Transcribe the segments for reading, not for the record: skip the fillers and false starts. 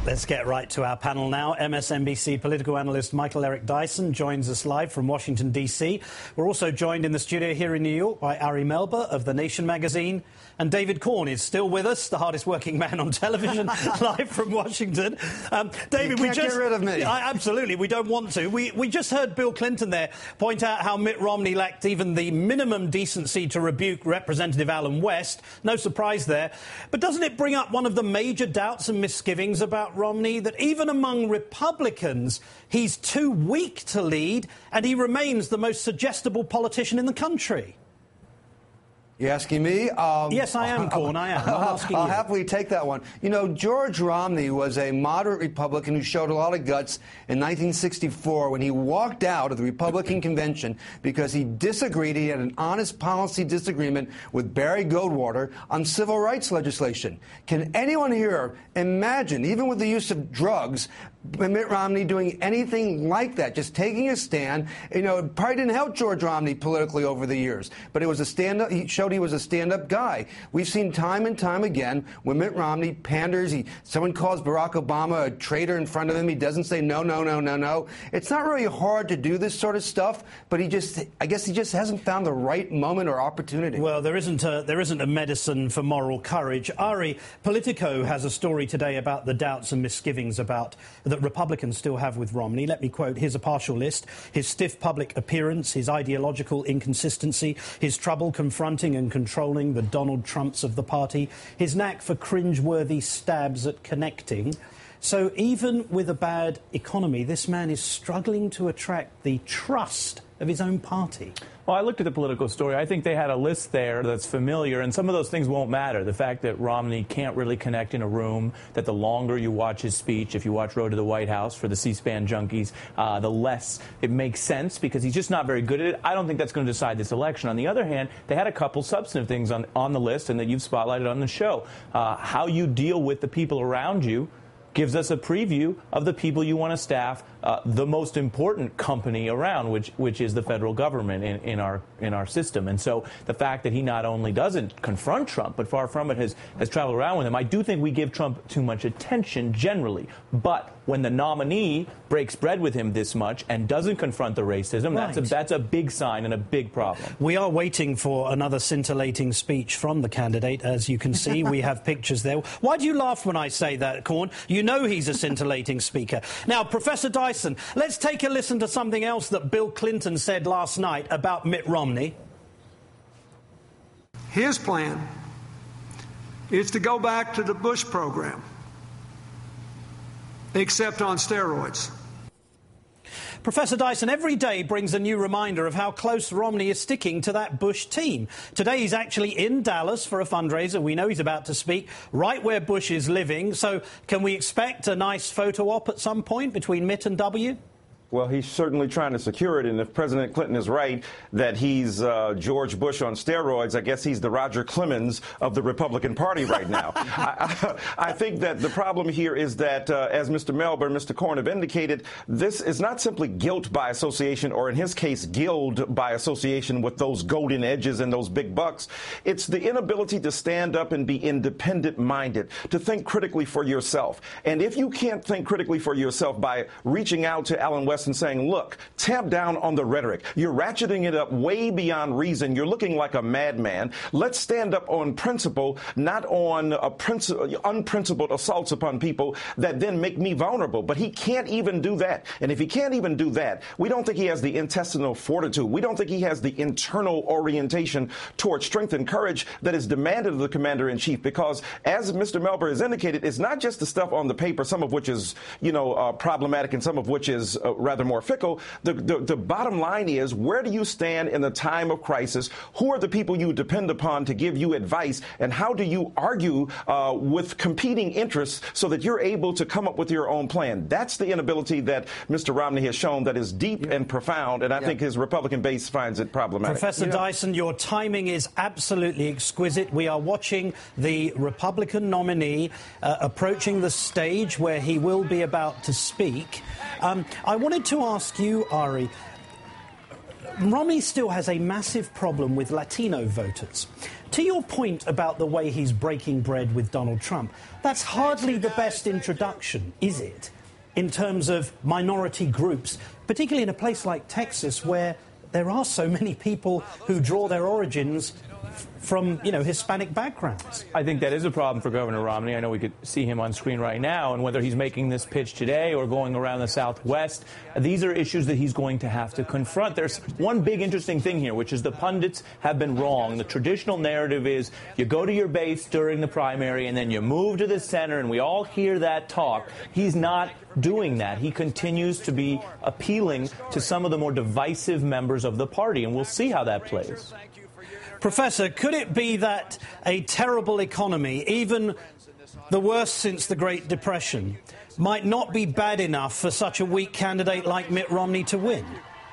Let's get right to our panel now. MSNBC political analyst Michael Eric Dyson joins us live from Washington, D.C. We're also joined in the studio here in New York by Ari Melber of The Nation magazine. And David Corn is still with us, the hardest working man on television, live from Washington. David, you can't get rid of me. Absolutely, we don't want to. We just heard Bill Clinton there point out how Mitt Romney lacked even the minimum decency to rebuke Representative Allen West. No surprise there. But doesn't it bring up one of the major doubts and misgivings about Romney, that even among Republicans, he's too weak to lead, and he remains the most suggestible politician in the country? You asking me? Yes, I am, Corn. I am. I'm asking I'll you. happily take that one. You know, George Romney was a moderate Republican who showed a lot of guts in 1964 when he walked out of the Republican convention because he disagreed. He had an honest policy disagreement with Barry Goldwater on civil rights legislation. Can anyone here imagine, even with the use of drugs, Mitt Romney doing anything like that, just taking a stand? You know, it probably didn't help George Romney politically over the years, but it was a stand-up. He showed he was a stand-up guy. We've seen time and time again when Mitt Romney panders. Someone calls Barack Obama a traitor in front of him. He doesn't say no, no, no, no, no. It's not really hard to do this sort of stuff, but I guess he just hasn't found the right moment or opportunity. Well, there isn't a medicine for moral courage. Ari, Politico has a story today about the doubts and misgivings that Republicans still have with Romney. Let me quote. Here's a partial list. His stiff public appearance, his ideological inconsistency, his trouble confronting and controlling the Donald Trumps of the party, his knack for cringe-worthy stabs at connecting. So even with a bad economy, this man is struggling to attract the trust of his own party. Well, I looked at the Politico story. I think they had a list there that's familiar, and some of those things won't matter. The fact that Romney can't really connect in a room, that the longer you watch his speech, if you watch Road to the White House for the C-SPAN junkies, the less it makes sense because he's just not very good at it. I don't think that's going to decide this election. On the other hand, they had a couple substantive things on the list and that you've spotlighted on the show. How you deal with the people around you gives us a preview of the people you want to staff the most important company around, which is the federal government in our system. And so the fact that he not only doesn't confront Trump, but far from it has traveled around with him. I do think we give Trump too much attention generally. But when the nominee breaks bread with him this much and doesn't confront the racism, right, that's a big sign and a big problem. We are waiting for another scintillating speech from the candidate. As you can see, we have pictures there. Why do you laugh when I say that, Corn? You know he's a scintillating speaker. Now, Professor Dyson, let's take a listen to something else that Bill Clinton said last night about Mitt Romney. His plan is to go back to the Bush program, except on steroids. Professor Dyson, every day brings a new reminder of how close Romney is sticking to that Bush team. Today he's actually in Dallas for a fundraiser. We know he's about to speak right where Bush is living. So can we expect a nice photo op at some point between Mitt and W? Well, he's certainly trying to secure it, and if President Clinton is right that he's George Bush on steroids, I guess he's the Roger Clemens of the Republican Party right now. I think that the problem here is that, as Mr. Melber and Mr. Corn have indicated, this is not simply guilt by association, or in his case, guild by association with those golden edges and those big bucks. It's the inability to stand up and be independent-minded, to think critically for yourself. And if you can't think critically for yourself by reaching out to Allen West and saying, look, tamp down on the rhetoric. You're ratcheting it up way beyond reason. You're looking like a madman. Let's stand up on principle, not on unprincipled assaults upon people that then make me vulnerable. But he can't even do that. And if he can't even do that, we don't think he has the intestinal fortitude. We don't think he has the internal orientation towards strength and courage that is demanded of the commander-in-chief. Because, as Mr. Melber has indicated, it's not just the stuff on the paper, some of which is, problematic and some of which is rather more fickle. The bottom line is, where do you stand in the time of crisis? Who are the people you depend upon to give you advice? And how do you argue with competing interests so that you're able to come up with your own plan? That's the inability that Mr. Romney has shown that is deep and profound, and I think his Republican base finds it problematic. Professor Dyson, your timing is absolutely exquisite. We are watching the Republican nominee approaching the stage where he will be about to speak. I wanted to ask you, Ari, Romney still has a massive problem with Latino voters. To your point about the way he's breaking bread with Donald Trump, that's hardly the best introduction, is it, in terms of minority groups, particularly in a place like Texas where there are so many people who draw their origins from, Hispanic backgrounds. I think that is a problem for Governor Romney. I know we could see him on screen right now, and whether he's making this pitch today or going around the Southwest, these are issues that he's going to have to confront. There's one big interesting thing here, which is the pundits have been wrong. The traditional narrative is you go to your base during the primary and then you move to the center, and we all hear that talk. He's not doing that. He continues to be appealing to some of the more divisive members of the party, and we'll see how that plays. Professor, could it be that a terrible economy, even the worst since the Great Depression, might not be bad enough for such a weak candidate like Mitt Romney to win?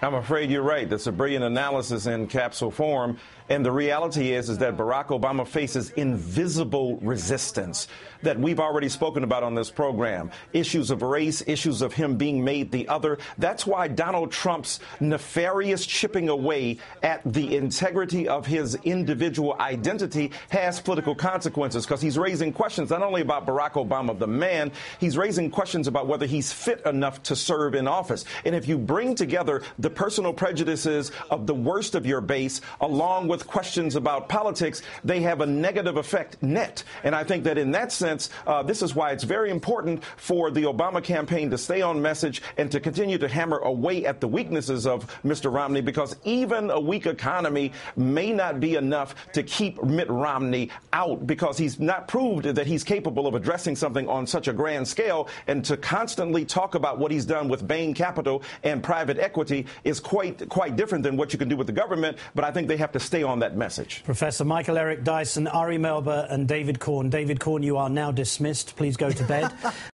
I'm afraid you're right. That's a brilliant analysis in capsule form. And the reality is that Barack Obama faces invisible resistance that we've already spoken about on this program. Issues of race, issues of him being made the other. That's why Donald Trump's nefarious chipping away at the integrity of his individual identity has political consequences, because he's raising questions not only about Barack Obama, the man, he's raising questions about whether he's fit enough to serve in office. And if you bring together the personal prejudices of the worst of your base along with questions about politics, they have a negative effect net. And I think that in that sense, this is why it's very important for the Obama campaign to stay on message and to continue to hammer away at the weaknesses of Mr. Romney, because even a weak economy may not be enough to keep Mitt Romney out, because he's not proved that he's capable of addressing something on such a grand scale. And to constantly talk about what he's done with Bain Capital and private equity is quite different than what you can do with the government. But I think they have to stay on that message. Professor Michael Eric Dyson, Ari Melber and David Corn. David Corn, you are now dismissed. Please go to bed.